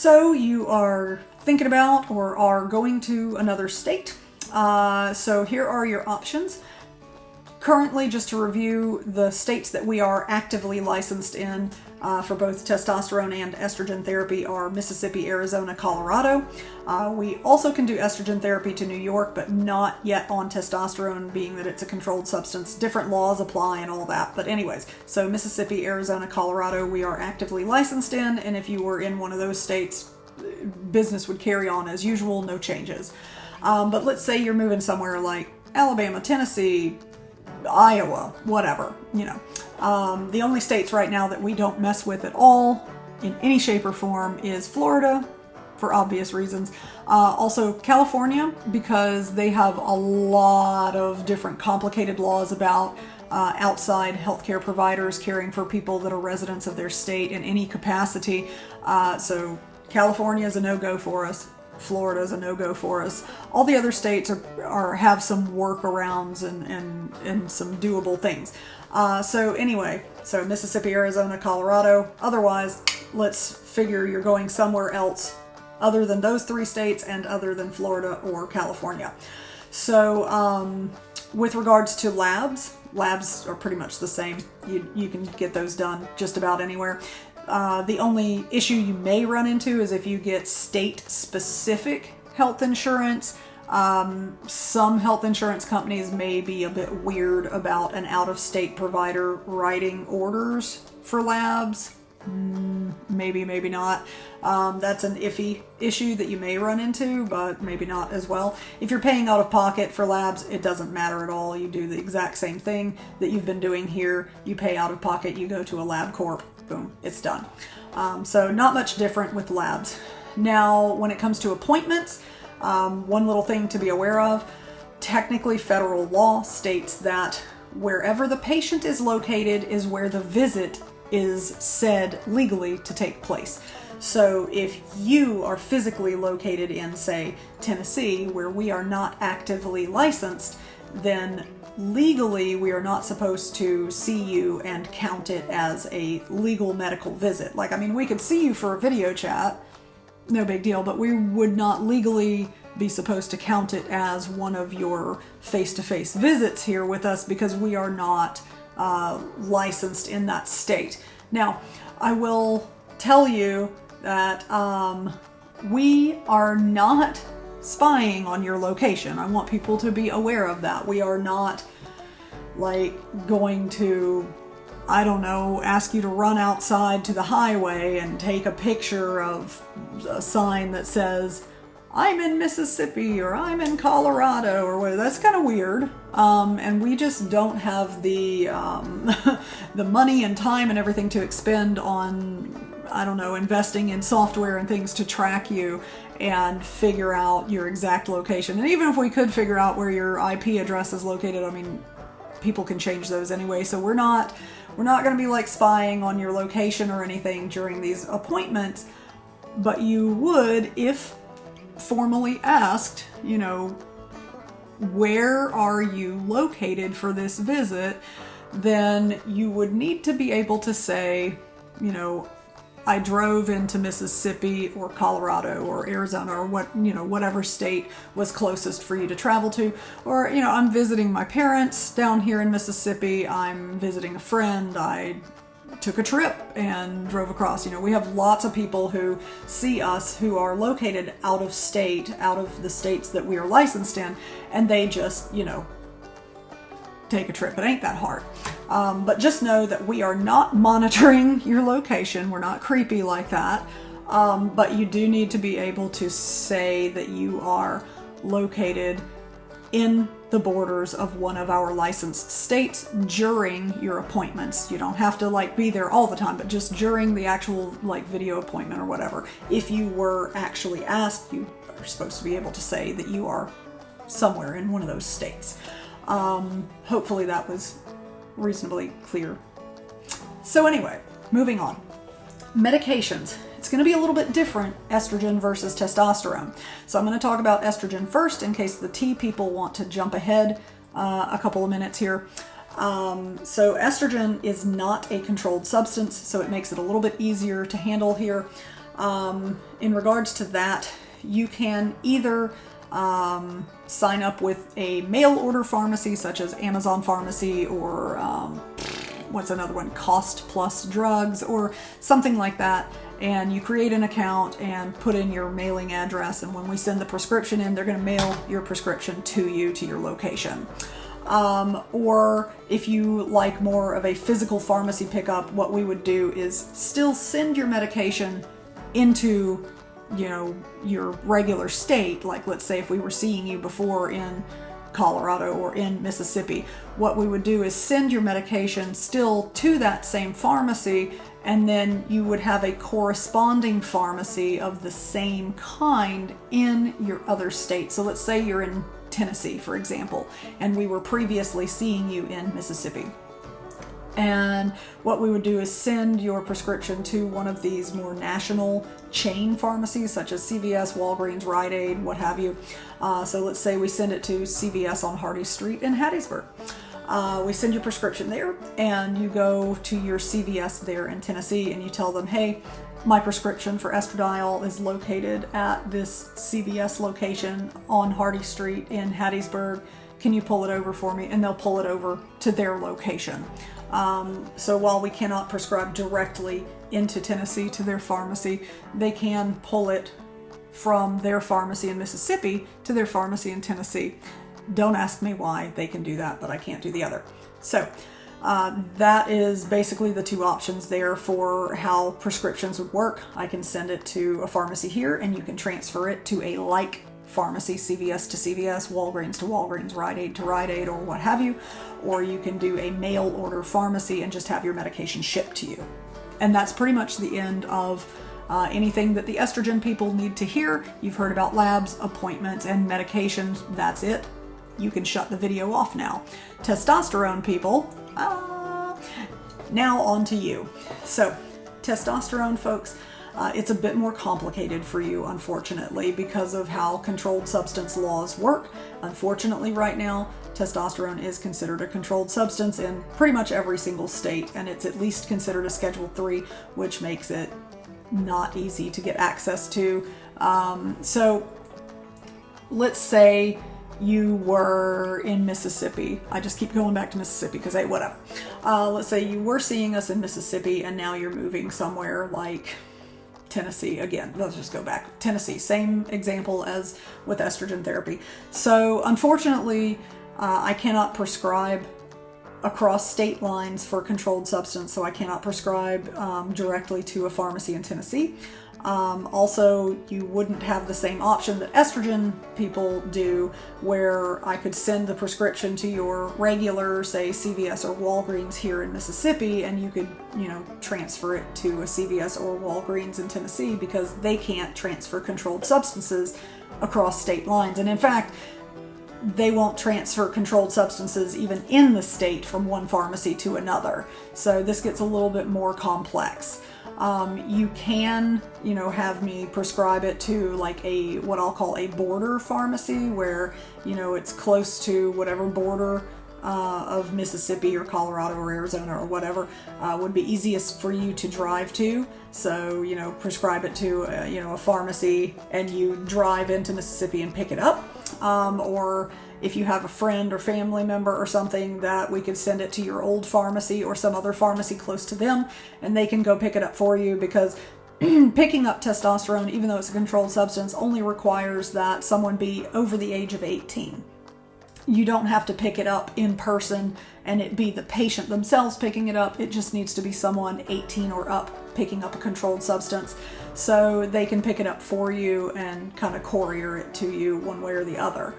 So you are thinking about or are going to another state. So here are your options. Currently, just to review, the states that we are actively licensed in for both testosterone and estrogen therapy are Mississippi, Arizona, Colorado. We also can do estrogen therapy to New York, but not yet on testosterone, being that it's a controlled substance. Different laws apply and all that. But anyways, so Mississippi, Arizona, Colorado, we are actively licensed in, and if you were in one of those states, business would carry on as usual, no changes. But let's say you're moving somewhere like Alabama, Tennessee, Iowa, whatever, you know. The only states right now that we don't mess with at all in any shape or form is Florida, for obvious reasons. Also California, because they have a lot of different complicated laws about outside healthcare providers caring for people that are residents of their state in any capacity. So California is a no-go for us. Florida is a no-go for us. All the other states have some workarounds and some doable things. So anyway, so Mississippi, Arizona, Colorado. Otherwise, let's figure you're going somewhere else other than those three states and other than Florida or California. So with regards to labs are pretty much the same. You can get those done just about anywhere. The only issue you may run into is if you get state-specific health insurance. Some health insurance companies may be a bit weird about an out-of-state provider writing orders for labs. Maybe, maybe not. That's an iffy issue that you may run into, but maybe not as well. If you're paying out of pocket for labs, it doesn't matter at all. You do the exact same thing that you've been doing here. You pay out of pocket, you go to a LabCorp. Boom, it's done. So not much different with labs. Now, when it comes to appointments, one little thing to be aware of, technically federal law states that wherever the patient is located is where the visit is said legally to take place. So if you are physically located in, say, Tennessee, where we are not actively licensed, then legally, we are not supposed to see you and count it as a legal medical visit. Like, I mean, we could see you for a video chat, no big deal, but we would not legally be supposed to count it as one of your face-to-face visits here with us because we are not licensed in that state. Now, I will tell you that we are not spying on your location. I want people to be aware of that. We are not like going to, I don't know, ask you to run outside to the highway and take a picture of a sign that says, I'm in Mississippi or I'm in Colorado or whatever. That's kind of weird. And we just don't have the the money and time and everything to expend on, I don't know, investing in software and things to track you and figure out your exact location. And even if we could figure out where your IP address is located, I mean, people can change those anyway. So we're not going to be like spying on your location or anything during these appointments, but you would, if formally asked, you know, where are you located for this visit, then you would need to be able to say, you know, I drove into Mississippi or Colorado or Arizona or whatever state was closest for you to travel to. Or, you know, I'm visiting my parents down here in Mississippi. I'm visiting a friend. I took a trip and drove across. You know, we have lots of people who see us who are located out of state, out of the states that we are licensed in, and they just, you know, take a trip. It ain't that hard. But just know that we are not monitoring your location. We're not creepy like that. But you do need to be able to say that you are located in the borders of one of our licensed states during your appointments. You don't have to like be there all the time, but just during the actual like video appointment or whatever. If you were actually asked, you are supposed to be able to say that you are somewhere in one of those states. Hopefully that was reasonably clear. So anyway, moving on. Medications. It's going to be a little bit different, estrogen versus testosterone. So I'm going to talk about estrogen first in case the tea people want to jump ahead a couple of minutes here. So estrogen is not a controlled substance, so it makes it a little bit easier to handle here. In regards to that, you can either sign up with a mail order pharmacy such as Amazon Pharmacy or what's another one, Cost Plus Drugs or something like that, and you create an account and put in your mailing address, and when we send the prescription in, they're going to mail your prescription to you, to your location. Or if you like more of a physical pharmacy pickup, what we would do is still send your medication into, you know, your regular state. Like, let's say if we were seeing you before in Colorado or in Mississippi, what we would do is send your medication still to that same pharmacy, and then you would have a corresponding pharmacy of the same kind in your other state. So let's say you're in Tennessee, for example, and we were previously seeing you in Mississippi. And what we would do is send your prescription to one of these more national chain pharmacies, such as CVS, Walgreens, Rite Aid, what have you. So let's say we send it to CVS on Hardy Street in Hattiesburg. We send your prescription there, and you go to your CVS there in Tennessee, and you tell them, hey, my prescription for estradiol is located at this CVS location on Hardy Street in Hattiesburg. Can you pull it over for me? And they'll pull it over to their location. So while we cannot prescribe directly into Tennessee to their pharmacy, they can pull it from their pharmacy in Mississippi to their pharmacy in Tennessee. Don't ask me why they can do that, but I can't do the other. So that is basically the two options there for how prescriptions would work. I can send it to a pharmacy here, and you can transfer it to a like pharmacy, CVS to CVS, Walgreens to Walgreens, Rite Aid to Rite Aid, or what have you. Or you can do a mail order pharmacy and just have your medication shipped to you. And that's pretty much the end of anything that the estrogen people need to hear. You've heard about labs, appointments, and medications. That's it. You can shut the video off now. Testosterone people, now on to you. So, testosterone folks, it's a bit more complicated for you, unfortunately, because of how controlled substance laws work. Unfortunately, right now, testosterone is considered a controlled substance in pretty much every single state, and it's at least considered a Schedule III, which makes it not easy to get access to. So, let's say you were in Mississippi. I just keep going back to Mississippi because, hey, whatever. Let's say you were seeing us in Mississippi, and now you're moving somewhere like Tennessee. Again, let's just go back. Tennessee, same example as with estrogen therapy. So unfortunately, I cannot prescribe across state lines for controlled substance, so I cannot prescribe directly to a pharmacy in Tennessee. Also, you wouldn't have the same option that estrogen people do, where I could send the prescription to your regular, say, CVS or Walgreens here in Mississippi, and you could, transfer it to a CVS or Walgreens in Tennessee, because they can't transfer controlled substances across state lines. And in fact, they won't transfer controlled substances even in the state from one pharmacy to another. So this gets a little bit more complex. You can, have me prescribe it to like what I'll call a border pharmacy, where, it's close to whatever border of Mississippi or Colorado or Arizona or whatever would be easiest for you to drive to. So, prescribe it to, a pharmacy, and you drive into Mississippi and pick it up. Or if you have a friend or family member or something, that we could send it to your old pharmacy or some other pharmacy close to them, and they can go pick it up for you, because picking up testosterone, even though it's a controlled substance, only requires that someone be over the age of 18. You don't have to pick it up in person and it be the patient themselves picking it up. It just needs to be someone 18 or up picking up a controlled substance, so they can pick it up for you and kind of courier it to you one way or the other.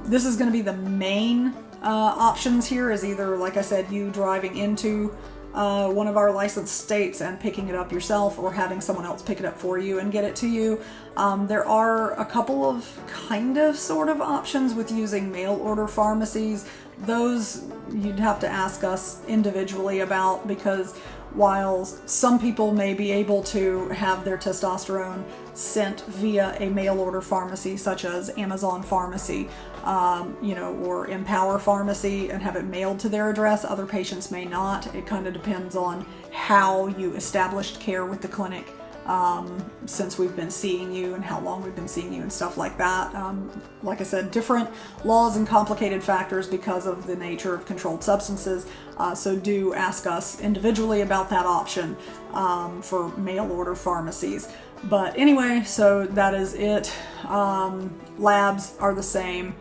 This is going to be the main options here, is either, like I said, you driving into one of our licensed states and picking it up yourself, or having someone else pick it up for you and get it to you. There are a couple of sort of options with using mail order pharmacies. Those you'd have to ask us individually about, because while some people may be able to have their testosterone sent via a mail order pharmacy such as Amazon Pharmacy, or Empower Pharmacy, and have it mailed to their address, other patients may not. It kind of depends on how you established care with the clinic since we've been seeing you and how long we've been seeing you and stuff like that. Like I said, different laws and complicated factors because of the nature of controlled substances. So do ask us individually about that option for mail order pharmacies. But anyway, so that is it. Labs are the same.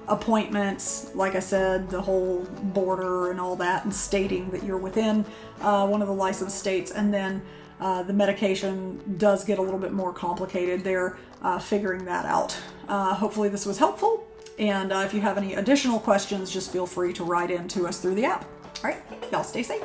Appointments, like I said, the whole border and all that, and stating that you're within one of the licensed states. And then the medication does get a little bit more complicated. They're figuring that out. Hopefully this was helpful. And if you have any additional questions, just feel free to write in to us through the app. All right, y'all stay safe.